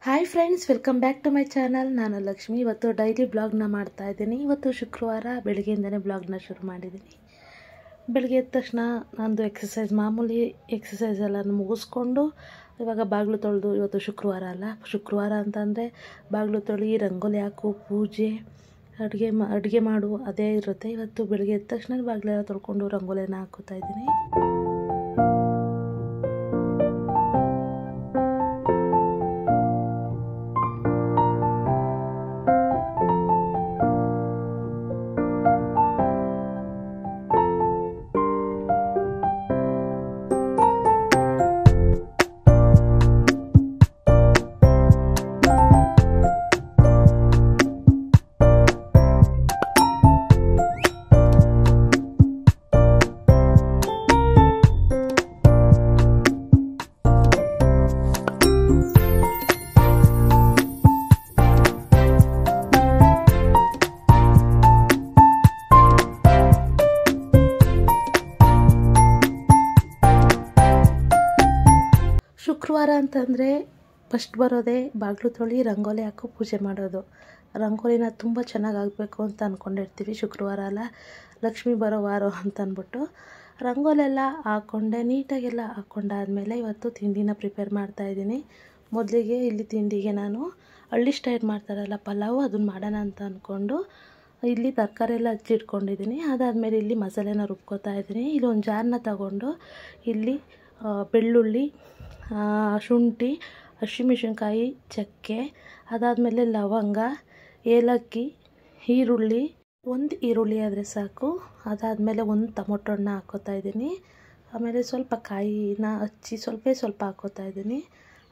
Hi friends, welcome back to my channel. ನಾನು ಲಕ್ಷ್ಮಿ. ಇವತ್ತು daily ಬ್ಲಾಗ್ನ ಮಾಡ್ತಾ ಇದ್ದೀನಿ. ಇವತ್ತು ಶುಕ್ರವಾರ ಬೆಳಗ್ಗೆಯಿಂದನೇ ಬ್ಲಾಗ್ನ ಶುರು ಮಾಡಿದ್ದೀನಿ. ಬೆಳಗ್ಗೆ ಎದ್ದ ತಕ್ಷಣ ನಂದು ಎಕ್ಸಸೈಸ್, ಮಾಮೂಲಿ ಎಕ್ಸಸೈಸ್ ಎಲ್ಲನೂ ಮುಗಿಸ್ಕೊಂಡು ಇವಾಗ ಬಾಗಿಲು ತೊಳೆದು, ಇವತ್ತು ಶುಕ್ರವಾರ ಅಲ್ಲ, ಶುಕ್ರವಾರ ಅಂತಂದರೆ ಬಾಗಿಲು ತೊಳಿ, ರಂಗೋಲಿ ಹಾಕು, ಪೂಜೆ, ಅಡುಗೆ ಮಾಡು ಅದೇ ಇರುತ್ತೆ. ಇವತ್ತು ಬೆಳಗ್ಗೆ ಎದ್ದ ತಕ್ಷಣ ಬಾಗಿಲೆಲ್ಲ ತೊಳ್ಕೊಂಡು ರಂಗೋಲಿನ ಹಾಕೋತಾ ಇದ್ದೀನಿ. ಶುಕ್ರವಾರ ಅಂತಂದರೆ ಫಸ್ಟ್ ಬರೋದೇ ಬಾಗಿಲು ತೊಳಿ, ರಂಗೋಲಿ ಹಾಕೋ, ಪೂಜೆ ಮಾಡೋದು. ರಂಗೋಲಿನ ತುಂಬ ಚೆನ್ನಾಗಿ ಆಗಬೇಕು ಅಂತ ಅಂದ್ಕೊಂಡಿರ್ತೀವಿ. ಶುಕ್ರವಾರ ಅಲ್ಲ, ಲಕ್ಷ್ಮಿ ಬರೋ ವಾರ ಅಂತ ಅಂದ್ಬಿಟ್ಟು ರಂಗೋಲಿ ಎಲ್ಲ ಹಾಕ್ಕೊಂಡೆ, ನೀಟಾಗೆಲ್ಲ ಹಾಕ್ಕೊಂಡಾದ್ಮೇಲೆ ಇವತ್ತು ತಿಂಡಿನ ಪ್ರಿಪೇರ್ ಮಾಡ್ತಾಯಿದ್ದೀನಿ. ಮೊದಲಿಗೆ ಇಲ್ಲಿ ತಿಂಡಿಗೆ ನಾನು ಹಳ್ಳಿ ಸ್ಟೈಲ್ ಮಾಡ್ತಾರಲ್ಲ ಪಲಾವು, ಅದನ್ನು ಮಾಡೋಣ ಅಂತ ಅಂದ್ಕೊಂಡು ಇಲ್ಲಿ ತರಕಾರಿ ಎಲ್ಲ ಹಚ್ಚಿಟ್ಕೊಂಡಿದ್ದೀನಿ. ಅದಾದಮೇಲೆ ಇಲ್ಲಿ ಮಸಾಲೆನ ರುಬ್ಕೋತಾ ಇದ್ದೀನಿ. ಇಲ್ಲಿ ಒಂದು ಜಾರನ್ನ ತಗೊಂಡು ಇಲ್ಲಿ ಬೆಳ್ಳುಳ್ಳಿ, ಶುಂಠಿ, ಹಸಿಮೆಣಸಿನ್ಕಾಯಿ, ಚಕ್ಕೆ, ಅದಾದಮೇಲೆ ಲವಂಗ, ಏಲಕ್ಕಿ, ಈರುಳ್ಳಿ, ಒಂದು ಈರುಳ್ಳಿ ಆದರೆ ಸಾಕು. ಅದಾದಮೇಲೆ ಒಂದು ಟೊಮೊಟೊ ಹಣ್ಣು ಹಾಕ್ಕೋತಾ ಇದ್ದೀನಿ. ಆಮೇಲೆ ಸ್ವಲ್ಪ ಕಾಯಿನ ಹಚ್ಚಿ ಸ್ವಲ್ಪ ಹಾಕ್ಕೋತಾ ಇದ್ದೀನಿ.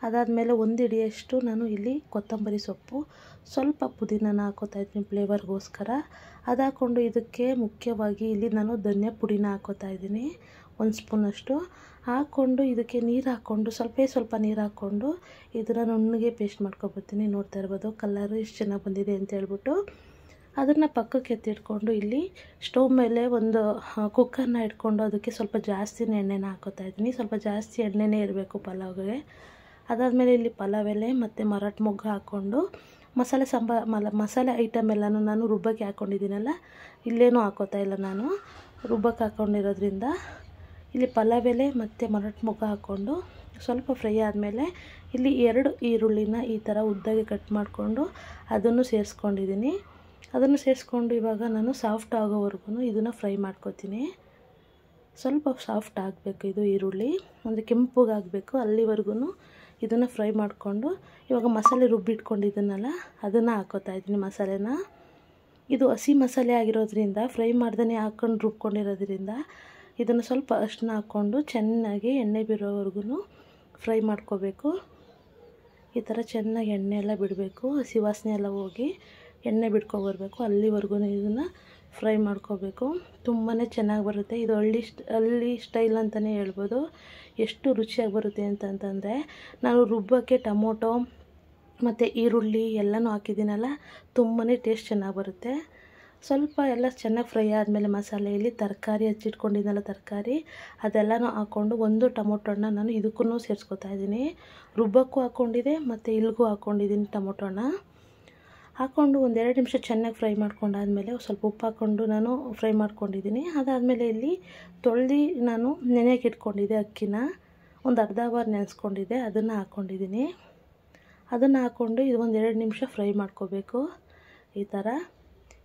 ಅದಾದಮೇಲೆ ಒಂದು ಹಿಡಿಯಷ್ಟು ನಾನು ಇಲ್ಲಿ ಕೊತ್ತಂಬರಿ ಸೊಪ್ಪು, ಸ್ವಲ್ಪ ಪುದೀನನ ಹಾಕ್ಕೋತಾ ಇದ್ದೀನಿ ಫ್ಲೇವರ್ಗೋಸ್ಕರ. ಅದು ಹಾಕ್ಕೊಂಡು ಇದಕ್ಕೆ ಮುಖ್ಯವಾಗಿ ಇಲ್ಲಿ ನಾನು ಧನಿಯಾ ಪುಡಿನ ಹಾಕ್ಕೋತಾ ಇದ್ದೀನಿ, 1 ಸ್ಪೂನಷ್ಟು ಹಾಕ್ಕೊಂಡು ಇದಕ್ಕೆ ನೀರು ಹಾಕ್ಕೊಂಡು ಸ್ವಲ್ಪ ನೀರು ಹಾಕ್ಕೊಂಡು ಇದನ್ನು ನುಣ್ಣಗೆ ಪೇಸ್ಟ್ ಮಾಡ್ಕೊಬರ್ತೀನಿ. ನೋಡ್ತಾ ಇರ್ಬೋದು ಕಲರು ಎಷ್ಟು ಚೆನ್ನಾಗಿ ಬಂದಿದೆ ಅಂತ ಹೇಳ್ಬಿಟ್ಟು ಅದನ್ನು ಪಕ್ಕಕ್ಕೆ ಎತ್ತಿಟ್ಕೊಂಡು ಇಲ್ಲಿ ಸ್ಟವ್ ಮೇಲೆ ಒಂದು ಕುಕ್ಕರ್ನ ಇಟ್ಕೊಂಡು ಅದಕ್ಕೆ ಸ್ವಲ್ಪ ಜಾಸ್ತಿನೇ ಎಣ್ಣೆನ ಹಾಕ್ಕೋತಾ ಇದ್ದೀನಿ. ಸ್ವಲ್ಪ ಜಾಸ್ತಿ ಎಣ್ಣೆನೇ ಇರಬೇಕು ಪಲಾವ್ಗೆ. ಅದಾದಮೇಲೆ ಇಲ್ಲಿ ಪಲಾವ್ ಎಲೆ ಮತ್ತು ಮರಾಠ ಮೊಗ್ಗು ಹಾಕ್ಕೊಂಡು ಮಸಾಲೆ ಐಟಮ್ ಎಲ್ಲನೂ ನಾನು ರುಬ್ಬಕ್ಕೆ ಹಾಕ್ಕೊಂಡಿದ್ದೀನಲ್ಲ, ಇಲ್ಲೇನೂ ಹಾಕೋತಾ ಇಲ್ಲ ನಾನು, ರುಬ್ಬಕ್ಕೆ ಹಾಕ್ಕೊಂಡಿರೋದ್ರಿಂದ ಇಲ್ಲಿ ಪಲಾವ್ ಎಲೆ ಮತ್ತು ಮರಾಠ ಮೊಗ್ಗು ಹಾಕ್ಕೊಂಡು ಸ್ವಲ್ಪ ಫ್ರೈ ಆದಮೇಲೆ ಇಲ್ಲಿ 2 ಈರುಳ್ಳಿನ ಈ ಥರ ಉದ್ದಾಗಿ ಕಟ್ ಮಾಡಿಕೊಂಡು ಅದನ್ನು ಸೇರಿಸ್ಕೊಂಡಿದ್ದೀನಿ. ಅದನ್ನು ಸೇರಿಸ್ಕೊಂಡು ಇವಾಗ ನಾನು ಸಾಫ್ಟ್ ಆಗೋವರೆಗೂ ಇದನ್ನು ಫ್ರೈ ಮಾಡ್ಕೋತೀನಿ. ಸ್ವಲ್ಪ ಸಾಫ್ಟ್ ಆಗಬೇಕು ಇದು ಈರುಳ್ಳಿ, ಅಂದರೆ ಕೆಂಪಗಾಗಬೇಕು, ಅಲ್ಲಿವರೆಗೂ ಇದನ್ನು ಫ್ರೈ ಮಾಡಿಕೊಂಡು ಇವಾಗ ಮಸಾಲೆ ರುಬ್ಬಿಟ್ಕೊಂಡಿದ್ದನಲ್ಲ ಅದನ್ನು ಹಾಕ್ಕೋತಾ ಇದ್ದೀನಿ. ಮಸಾಲೆನ ಇದು ಹಸಿ ಮಸಾಲೆ ಆಗಿರೋದ್ರಿಂದ ಫ್ರೈ ಮಾಡ್ದೇ ಹಾಕ್ಕೊಂಡು ರುಬ್ಕೊಂಡಿರೋದ್ರಿಂದ ಇದನ್ನು ಸ್ವಲ್ಪ ಅರಿಶಿನ ಹಾಕ್ಕೊಂಡು ಚೆನ್ನಾಗಿ ಎಣ್ಣೆ ಬಿಡೋವರೆಗೂ ಫ್ರೈ ಮಾಡ್ಕೋಬೇಕು. ಈ ಥರ ಚೆನ್ನಾಗಿ ಎಣ್ಣೆ ಎಲ್ಲ ಬಿಡಬೇಕು, ಹಸಿ ವಾಸನೆ ಎಲ್ಲ ಹೋಗಿ ಎಣ್ಣೆ ಬಿಡ್ಕೊಬರ್ಬೇಕು, ಅಲ್ಲಿವರೆಗೂ ಇದನ್ನು ಫ್ರೈ ಮಾಡ್ಕೋಬೇಕು. ತುಂಬಾ ಚೆನ್ನಾಗಿ ಬರುತ್ತೆ ಇದು. ಹಳ್ಳಿ ಸ್ಟೈಲ್ ಅಂತಲೇ ಹೇಳ್ಬೋದು. ಎಷ್ಟು ರುಚಿಯಾಗಿ ಬರುತ್ತೆ ಅಂತಂದರೆ ನಾನು ರುಬ್ಬಕ್ಕೆ ಟೊಮೊಟೊ ಮತ್ತು ಈರುಳ್ಳಿ ಎಲ್ಲನೂ ಹಾಕಿದ್ದೀನಲ್ಲ, ತುಂಬಾ ಟೇಸ್ಟ್ ಚೆನ್ನಾಗಿ ಬರುತ್ತೆ. ಸ್ವಲ್ಪ ಎಲ್ಲ ಚೆನ್ನಾಗಿ ಫ್ರೈ ಆದಮೇಲೆ ಮಸಾಲೆಯಲ್ಲಿ ತರಕಾರಿ ಹಚ್ಚಿಟ್ಕೊಂಡಿದ್ದೆನಲ್ಲ ತರಕಾರಿ ಅದೆಲ್ಲನೂ ಹಾಕ್ಕೊಂಡು ಒಂದು ಟೊಮೊಟೊ ಹಣ್ಣು ನಾನು ಇದಕ್ಕೂ ಸೇರಿಸ್ಕೊತಾ ಇದ್ದೀನಿ. ರುಬ್ಬಕ್ಕೂ ಹಾಕ್ಕೊಂಡಿದ್ದೆ ಮತ್ತು ಇಲ್ಲಿಗೂ ಹಾಕ್ಕೊಂಡಿದ್ದೀನಿ. ಟೊಮೊಟೊ ಹಣ್ಣು ಹಾಕ್ಕೊಂಡು 1-2 ನಿಮಿಷ ಚೆನ್ನಾಗಿ ಫ್ರೈ ಮಾಡ್ಕೊಂಡಾದಮೇಲೆ ಸ್ವಲ್ಪ ಉಪ್ಪು ಹಾಕ್ಕೊಂಡು ನಾನು ಫ್ರೈ ಮಾಡ್ಕೊಂಡಿದ್ದೀನಿ. ಅದಾದಮೇಲೆ ಇಲ್ಲಿ ತೊಳೆದು ನಾನು ನೆನೆಯೋಕೆ ಇಟ್ಕೊಂಡಿದ್ದೆ ಅಕ್ಕಿನ, ಒಂದು ಅರ್ಧ ಅವರ್ ನೆನೆಸ್ಕೊಂಡಿದ್ದೆ, ಅದನ್ನು ಹಾಕ್ಕೊಂಡಿದ್ದೀನಿ. ಅದನ್ನು ಹಾಕ್ಕೊಂಡು ಇದು 1-2 ನಿಮಿಷ ಫ್ರೈ ಮಾಡ್ಕೋಬೇಕು. ಈ ಥರ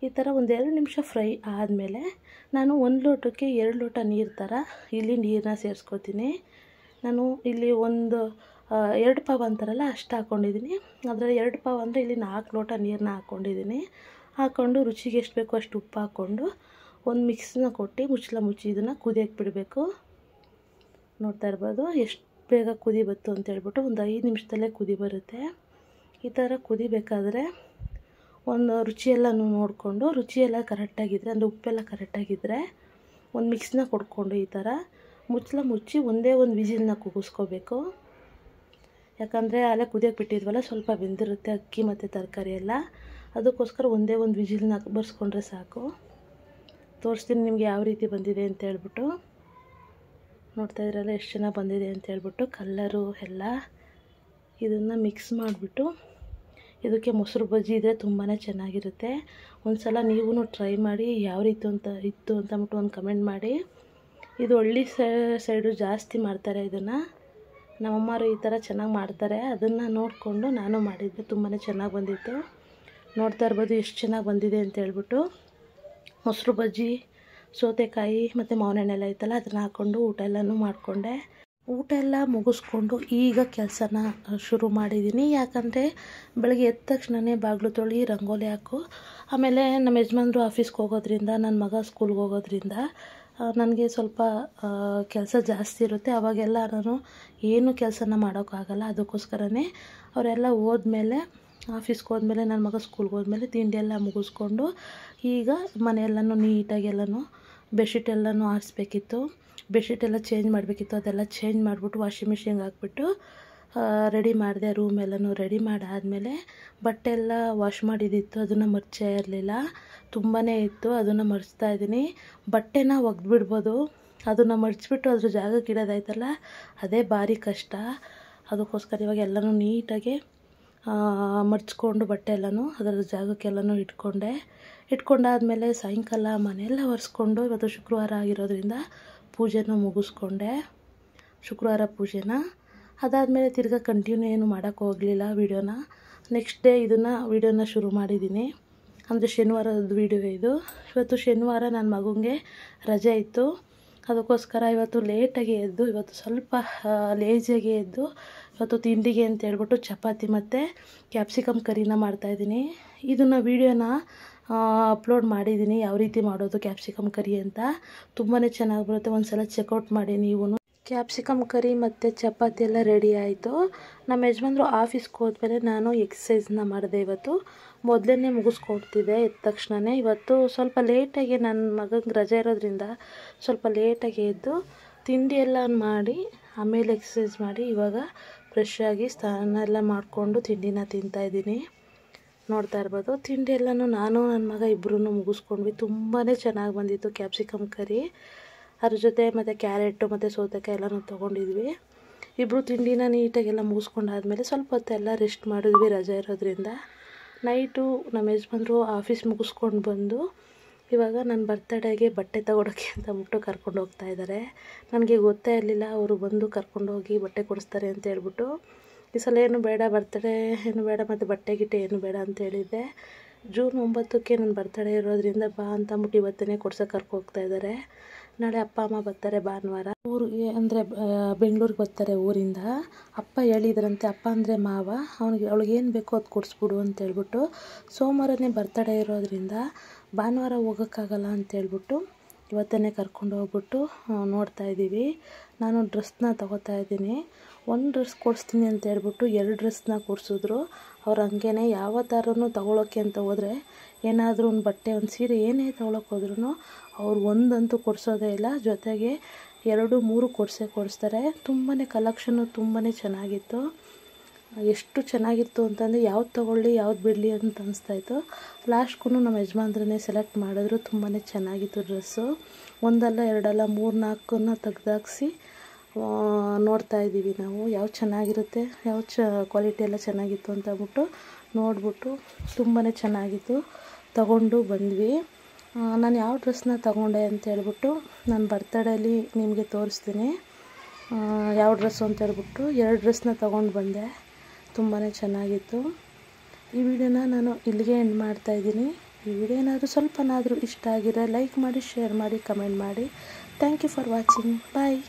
1-2 ನಿಮಿಷ ಫ್ರೈ ಆದಮೇಲೆ ನಾನು 1 ಲೋಟಕ್ಕೆ 2 ಲೋಟ ನೀರು ಥರ ಇಲ್ಲಿ ನೀರನ್ನ ಸೇರಿಸ್ಕೊತೀನಿ. ನಾನು ಇಲ್ಲಿ 2 ಪಾವ್ ಅಂತಾರಲ್ಲ ಅಷ್ಟು ಹಾಕ್ಕೊಂಡಿದ್ದೀನಿ. ಅದರಲ್ಲಿ 2 ಪಾವ್ ಅಂದರೆ ಇಲ್ಲಿ 4 ಲೋಟ ನೀರನ್ನ ಹಾಕ್ಕೊಂಡಿದ್ದೀನಿ. ಹಾಕ್ಕೊಂಡು ರುಚಿಗೆ ಎಷ್ಟು ಬೇಕೋ ಅಷ್ಟು ಉಪ್ಪು ಹಾಕ್ಕೊಂಡು ಒಂದು ಮಿಕ್ಸ್ನ ಕೊಟ್ಟು ಮುಚ್ಚಿ ಇದನ್ನು ಕುದಿಯೋಕ್ಕೆ ಬಿಡಬೇಕು. ನೋಡ್ತಾ ಇರ್ಬೋದು ಎಷ್ಟು ಬೇಗ ಕುದಿ ಬಂತು ಅಂತೇಳ್ಬಿಟ್ಟು. ಒಂದು 5 ನಿಮಿಷದಲ್ಲೇ ಕುದಿ ಬರುತ್ತೆ. ಈ ಥರ ಕುದಿಬೇಕಾದ್ರೆ ಒಂದು ರುಚಿಯೆಲ್ಲ ನೋಡಿಕೊಂಡು, ರುಚಿಯೆಲ್ಲ ಕರೆಕ್ಟಾಗಿದ್ದರೆ, ಅಂದರೆ ಉಪ್ಪೆಲ್ಲ ಕರೆಕ್ಟಾಗಿದ್ದರೆ ಒಂದು ಮಿಕ್ಸ್ನ ಕೊಡ್ಕೊಂಡು ಈ ಥರ ಮುಚ್ಚಿ ಒಂದೇ ಒಂದು ವಿಸಿಲ್ನ ಕೂಗಿಸ್ಕೋಬೇಕು. ಯಾಕಂದರೆ ಅಲ್ಲೇ ಕುದಿಯೋಕ್ಕೆ ಬಿಟ್ಟಿದ್ವಲ್ಲ, ಸ್ವಲ್ಪ ಬೆಂದಿರುತ್ತೆ ಅಕ್ಕಿ ಮತ್ತು ತರಕಾರಿ ಎಲ್ಲ, ಅದಕ್ಕೋಸ್ಕರ ಒಂದೇ ಒಂದು ವಿಸಿಲ್ನ ಬರ್ಸ್ಕೊಂಡ್ರೆ ಸಾಕು. ತೋರಿಸ್ತೀನಿ ನಿಮಗೆ ಯಾವ ರೀತಿ ಬಂದಿದೆ ಅಂತ ಹೇಳ್ಬಿಟ್ಟು. ನೋಡ್ತಾ ಇದ್ರಲ್ಲ ಎಷ್ಟು ಚೆನ್ನಾಗಿ ಬಂದಿದೆ ಅಂತ ಹೇಳ್ಬಿಟ್ಟು. ಕಲ್ಲರು ಎಲ್ಲ ಇದನ್ನು ಮಿಕ್ಸ್ ಮಾಡಿಬಿಟ್ಟು ಇದಕ್ಕೆ ಮೊಸರು ಬಜ್ಜಿ ಇದ್ದರೆ ತುಂಬಾ ಚೆನ್ನಾಗಿರುತ್ತೆ. ಒಂದು ಸಲ ನೀವೂ ಟ್ರೈ ಮಾಡಿ ಯಾವ ರೀತಿ ಇತ್ತು ಅಂತಂದ್ಬಿಟ್ಟು ಒಂದು ಕಮೆಂಟ್ ಮಾಡಿ. ಇದು ಹಳ್ಳಿ ಸೈಡು ಜಾಸ್ತಿ ಮಾಡ್ತಾರೆ ಇದನ್ನು. ನಮ್ಮಮ್ಮರು ಈ ಥರ ಚೆನ್ನಾಗಿ ಮಾಡ್ತಾರೆ. ಅದನ್ನು ನೋಡಿಕೊಂಡು ನಾನು ಮಾಡಿದ್ದೆ, ತುಂಬಾ ಚೆನ್ನಾಗಿ ಬಂದಿತ್ತು. ನೋಡ್ತಾ ಇರ್ಬೋದು ಎಷ್ಟು ಚೆನ್ನಾಗಿ ಬಂದಿದೆ ಅಂತ ಹೇಳ್ಬಿಟ್ಟು. ಮೊಸರು ಬಜ್ಜಿ, ಸೌತೆಕಾಯಿ ಮತ್ತು ಮಾವಿನ ಹಣ್ಣೆಲ್ಲ ಐತಲ್ಲ ಅದನ್ನು ಹಾಕ್ಕೊಂಡು ಊಟ ಎಲ್ಲನೂ ಮಾಡಿಕೊಂಡೆ. ಊಟ ಎಲ್ಲ ಮುಗಿಸ್ಕೊಂಡು ಈಗ ಕೆಲಸನ ಶುರು ಮಾಡಿದ್ದೀನಿ. ಯಾಕಂದರೆ ಬೆಳಗ್ಗೆ ಎದ್ದ ತಕ್ಷಣವೇ ಬಾಗಿಲು ತೊಳಿ, ರಂಗೋಲಿ ಹಾಕು, ಆಮೇಲೆ ನಮ್ಮ ಯಜಮಾನ್ರು ಆಫೀಸ್ಗೆ ಹೋಗೋದ್ರಿಂದ, ನನ್ನ ಮಗ ಸ್ಕೂಲ್ಗೆ ಹೋಗೋದ್ರಿಂದ ನನಗೆ ಸ್ವಲ್ಪ ಕೆಲಸ ಜಾಸ್ತಿ ಇರುತ್ತೆ. ಅವಾಗೆಲ್ಲ ನಾನು ಏನು ಕೆಲಸನ ಮಾಡೋಕ್ಕಾಗಲ್ಲ. ಅದಕ್ಕೋಸ್ಕರನೇ ಅವರೆಲ್ಲ ಹೋದ್ಮೇಲೆ, ಆಫೀಸ್ಗೆ ಹೋದ್ಮೇಲೆ, ನನ್ನ ಮಗ ಸ್ಕೂಲ್ಗೆ ಹೋದ್ಮೇಲೆ ತಿಂಡಿ ಎಲ್ಲ ಮುಗಿಸ್ಕೊಂಡು ಈಗ ಮನೆಯೆಲ್ಲನೂ ನೀಟಾಗೆಲ್ಲನೂ ಬೆಡ್ಶೀಟ್ ಎಲ್ಲನೂ ಆರಿಸ್ಬೇಕಿತ್ತು. ಬೆಡ್ಶೀಟ್ ಎಲ್ಲ ಚೇಂಜ್ ಮಾಡಬೇಕಿತ್ತು. ಅದೆಲ್ಲ ಚೇಂಜ್ ಮಾಡಿಬಿಟ್ಟು ವಾಷಿಂಗ್ ಮಿಷಿನ್ಗೆ ಹಾಕ್ಬಿಟ್ಟು ರೆಡಿ ಮಾಡಿದೆ. ರೂಮ್ ಎಲ್ಲನೂ ರೆಡಿ ಮಾಡಾದಮೇಲೆ ಬಟ್ಟೆ ಎಲ್ಲ ವಾಶ್ ಮಾಡಿದ್ದಿತ್ತು, ಅದನ್ನು ಮರ್ಚೇ ಇರಲಿಲ್ಲ, ತುಂಬಾ ಇತ್ತು. ಅದನ್ನು ಮರ್ಚ್ತಾ ಇದ್ದೀನಿ. ಬಟ್ಟೆನ ಒಗೆದ್ಬಿಡ್ಬೋದು, ಅದನ್ನು ಮರ್ಚಿಬಿಟ್ಟು ಅದ್ರ ಜಾಗಕ್ಕೆ ಇಡೋದಾಯ್ತಲ್ಲ ಅದೇ ಭಾರಿ ಕಷ್ಟ. ಅದಕ್ಕೋಸ್ಕರ ಇವಾಗ ಎಲ್ಲನೂ ನೀಟಾಗಿ ಮರ್ಚ್ಕೊಂಡು ಬಟ್ಟೆ ಎಲ್ಲನೂ ಅದರ ಜಾಗಕ್ಕೆಲ್ಲನೂ ಇಟ್ಕೊಂಡಾದಮೇಲೆ ಸಾಯಂಕಾಲ ಮನೆಯೆಲ್ಲ ಒರೆಸ್ಕೊಂಡು, ಇವತ್ತು ಶುಕ್ರವಾರ ಆಗಿರೋದ್ರಿಂದ ಪೂಜೆನ ಮುಗಿಸ್ಕೊಂಡೆ, ಶುಕ್ರವಾರ ಪೂಜೆನ. ಅದಾದಮೇಲೆ ತಿರ್ಗಾ ಕಂಟಿನ್ಯೂ ಏನು ಮಾಡೋಕ್ಕೆ ಹೋಗಲಿಲ್ಲ ವೀಡಿಯೋನ. ನೆಕ್ಸ್ಟ್ ಡೇ ವೀಡಿಯೋನ ಶುರು ಮಾಡಿದ್ದೀನಿ. ಅಂದರೆ ಶನಿವಾರದ ವೀಡಿಯೋ ಇದು. ಇವತ್ತು ಶನಿವಾರ ನನ್ನ ಮಗುಂಗೆ ರಜೆ ಇತ್ತು. ಅದಕ್ಕೋಸ್ಕರ ಇವತ್ತು ಲೇಟಾಗಿ ಎದ್ದು, ಇವತ್ತು ಸ್ವಲ್ಪ ಲೇಜಿಯಾಗಿ ಎದ್ದು ಇವತ್ತು ತಿಂಡಿಗೆ ಅಂತ ಹೇಳ್ಬಿಟ್ಟು ಚಪಾತಿ ಮತ್ತು ಕ್ಯಾಪ್ಸಿಕಮ್ ಕರಿನ ಮಾಡ್ತಾಯಿದ್ದೀನಿ. ಇದನ್ನು ವೀಡಿಯೋನ ಅಪ್ಲೋಡ್ ಮಾಡಿದ್ದೀನಿ, ಯಾವ ರೀತಿ ಮಾಡೋದು ಕ್ಯಾಪ್ಸಿಕಮ್ ಕರಿ ಅಂತ. ತುಂಬಾ ಚೆನ್ನಾಗಿ ಬರುತ್ತೆ, ಒಂದು ಸಲ ಚೆಕ್ಔಟ್ ಮಾಡಿ ನೀವು. ಕ್ಯಾಪ್ಸಿಕಮ್ ಕರಿ ಮತ್ತು ಚಪಾತಿ ಎಲ್ಲ ರೆಡಿ ಆಯಿತು. ನಮ್ಮ ಯಜಮಾನ್ರು ಆಫೀಸ್ಗೆ ಹೋದ್ಮೇಲೆ ನಾನು ಎಕ್ಸಸೈಸ್ನ ಮಾಡಿದೆ. ಇವತ್ತು ಮೊದಲೇ ಮುಗಿಸ್ಕೊಡ್ತಿದ್ದೆ ಎದ್ದ ತಕ್ಷಣವೇ. ಇವತ್ತು ಸ್ವಲ್ಪ ಲೇಟಾಗಿ ನನ್ನ ಮಗಂಗೆ ರಜೆ ಇರೋದ್ರಿಂದ ಸ್ವಲ್ಪ ಲೇಟಾಗಿ ಎದ್ದು ತಿಂಡಿ ಎಲ್ಲ ಮಾಡಿ ಆಮೇಲೆ ಎಕ್ಸಸೈಸ್ ಮಾಡಿ ಇವಾಗ ಫ್ರೆಶ್ ಆಗಿ ಸ್ನಾನ ಎಲ್ಲ ಮಾಡಿಕೊಂಡು ತಿಂಡಿನ ತಿಂತಾಯಿದ್ದೀನಿ. ನೋಡ್ತಾ ಇರ್ಬೋದು, ತಿಂಡಿ ಎಲ್ಲನೂ ನಾನು ನನ್ನ ಮಗ ಇಬ್ಬರೂ ಮುಗಿಸ್ಕೊಂಡ್ವಿ. ತುಂಬಾ ಚೆನ್ನಾಗಿ ಬಂದಿತ್ತು ಕ್ಯಾಪ್ಸಿಕಮ್ ಕರಿ. ಅದ್ರ ಜೊತೆ ಮತ್ತು ಕ್ಯಾರೆಟು ಮತ್ತು ಸೌತೆಕಾಯಿ ಎಲ್ಲನೂ ತೊಗೊಂಡಿದ್ವಿ. ಇಬ್ಬರು ತಿಂಡಿನ ನೀಟಾಗೆಲ್ಲ ಮುಗಿಸ್ಕೊಂಡಾದ್ಮೇಲೆ ಸ್ವಲ್ಪ ಹೊತ್ತೆಲ್ಲ ರೆಸ್ಟ್ ಮಾಡಿದ್ವಿ ರಜೆ ಇರೋದ್ರಿಂದ. ನೈಟು ನಮ್ಮ ಯಜಮಾನ್ರು ಆಫೀಸ್ ಮುಗಿಸ್ಕೊಂಡು ಬಂದು ಇವಾಗ ನನ್ನ ಬರ್ತಡೇಗೆ ಬಟ್ಟೆ ತೊಗೊಳೋಕ್ಕೆ ಅಂತಬಿಟ್ಟು ಕರ್ಕೊಂಡು ಹೋಗ್ತಾ ಇದ್ದಾರೆ. ನನಗೆ ಗೊತ್ತೇ ಇರಲಿಲ್ಲ ಅವರು ಬಂದು ಕರ್ಕೊಂಡೋಗಿ ಬಟ್ಟೆ ಕೊಡಿಸ್ತಾರೆ ಅಂತ ಹೇಳ್ಬಿಟ್ಟು. ಈ ಸಲ ಏನು ಬೇಡ, ಬರ್ತಡೇ ಏನು ಬೇಡ ಮತ್ತು ಬಟ್ಟೆ ಗಿಟ್ಟೆ ಏನು ಬೇಡ ಅಂತ ಹೇಳಿದ್ದೆ. ಜೂನ್ 9ಕ್ಕೆ ನನ್ನ ಬರ್ತಡೇ ಇರೋದ್ರಿಂದ ಬಾ ಅಂತಂದ್ಬಿಟ್ಟು ಇವತ್ತೇ ಕೊಡ್ಸೋಕೆ ಕರ್ಕೋಗ್ತಾ ಇದ್ದಾರೆ. ನಾಳೆ ಅಪ್ಪ ಅಮ್ಮ ಬರ್ತಾರೆ ಭಾನುವಾರ ಊರಿಗೆ, ಅಂದರೆ ಬೆಂಗಳೂರಿಗೆ ಬರ್ತಾರೆ ಊರಿಂದ. ಅಪ್ಪ ಹೇಳಿದ್ರಂತೆ, ಅಪ್ಪ ಅಂದರೆ ಮಾವ, ಅವಳಿಗೆ ಏನು ಬೇಕೋ ಅದು ಕೊಡಿಸ್ಬಿಡು ಅಂತ ಹೇಳ್ಬಿಟ್ಟು. ಸೋಮವಾರನೇ ಬರ್ತಡೇ ಇರೋದ್ರಿಂದ ಭಾನುವಾರ ಹೋಗೋಕ್ಕಾಗಲ್ಲ ಅಂತೇಳ್ಬಿಟ್ಟು ಇವತ್ತೇ ಕರ್ಕೊಂಡು ಹೋಗ್ಬಿಟ್ಟು ನೋಡ್ತಾಯಿದ್ದೀವಿ. ನಾನು ಡ್ರೆಸ್ನ ತೊಗೋತಾ ಇದ್ದೀನಿ. ಒಂದು ಡ್ರೆಸ್ ಕೊಡಿಸ್ತೀನಿ ಅಂತ ಹೇಳ್ಬಿಟ್ಟು 2 ಡ್ರೆಸ್ನ ಕೊಡಿಸಿದ್ರು. ಅವ್ರು ಹಂಗೇ ಯಾವ ಥರನೂ ತೊಗೊಳೋಕ್ಕೆ ಅಂತ ಹೋದರೆ, ಏನಾದರೂ ಒಂದು ಬಟ್ಟೆ, ಒಂದು ಸೀರೆ ಏನೇ ತೊಗೊಳಕ್ಕೆ ಹೋದ್ರೂ ಅವ್ರು ಒಂದಂತೂ ಕೊಡಿಸೋದೇ ಇಲ್ಲ, ಜೊತೆಗೆ 2-3 ಕೊಡಿಸ್ತಾರೆ. ತುಂಬಾ ಕಲೆಕ್ಷನ್ನು ತುಂಬಾ ಚೆನ್ನಾಗಿತ್ತು. ಎಷ್ಟು ಚೆನ್ನಾಗಿತ್ತು ಅಂತಂದರೆ ಯಾವ್ದು ತೊಗೊಳ್ಳಿ ಯಾವ್ದು ಬಿಡಲಿ ಅಂತ ಅನಿಸ್ತಾಯಿತ್ತು. ಲಾಸ್ಟ್ಗೂ ನಮ್ಮ ಯಜಮಾನ್ರನ್ನೇ ಸೆಲೆಕ್ಟ್ ಮಾಡಿದ್ರು. ತುಂಬಾ ಚೆನ್ನಾಗಿತ್ತು ಡ್ರೆಸ್ಸು. ಒಂದಲ್ಲ ಎರಡಲ್ಲ 3-4 ತೆಗ್ದಾಕ್ಸಿ ನೋಡ್ತಾಯಿದ್ದೀವಿ ನಾವು, ಯಾವ್ದು ಚೆನ್ನಾಗಿರುತ್ತೆ, ಯಾವ ಕ್ವಾಲಿಟಿ ಎಲ್ಲ ಚೆನ್ನಾಗಿತ್ತು ಅಂತ ಅಂದ್ಬಿಟ್ಟು ನೋಡಿಬಿಟ್ಟು ತುಂಬಾ ಚೆನ್ನಾಗಿತ್ತು, ತಗೊಂಡು ಬಂದ್ವಿ. ನಾನು ಯಾವ ಡ್ರೆಸ್ನ ತಗೊಂಡೆ ಅಂತ ಹೇಳ್ಬಿಟ್ಟು ನಾನು ಬರ್ತಡೇಲಿ ನಿಮಗೆ ತೋರಿಸ್ತೀನಿ ಯಾವ ಡ್ರೆಸ್ಸು ಅಂತ ಹೇಳ್ಬಿಟ್ಟು. 2 ಡ್ರೆಸ್ನ ತೊಗೊಂಡು ಬಂದೆ, ತುಂಬಾ ಚೆನ್ನಾಗಿತ್ತು. ಈ ವಿಡಿಯೋನ ನಾನು ಇಲ್ಲಿಗೆ ಎಂಡ್ ಮಾಡ್ತಾಯಿದ್ದೀನಿ. ಈ ವಿಡಿಯೋ ಏನಾದರೂ ಸ್ವಲ್ಪನಾದರೂ ಇಷ್ಟ ಆಗಿದ್ರೆ ಲೈಕ್ ಮಾಡಿ, ಶೇರ್ ಮಾಡಿ, ಕಮೆಂಟ್ ಮಾಡಿ. Thank you for watching. Bye.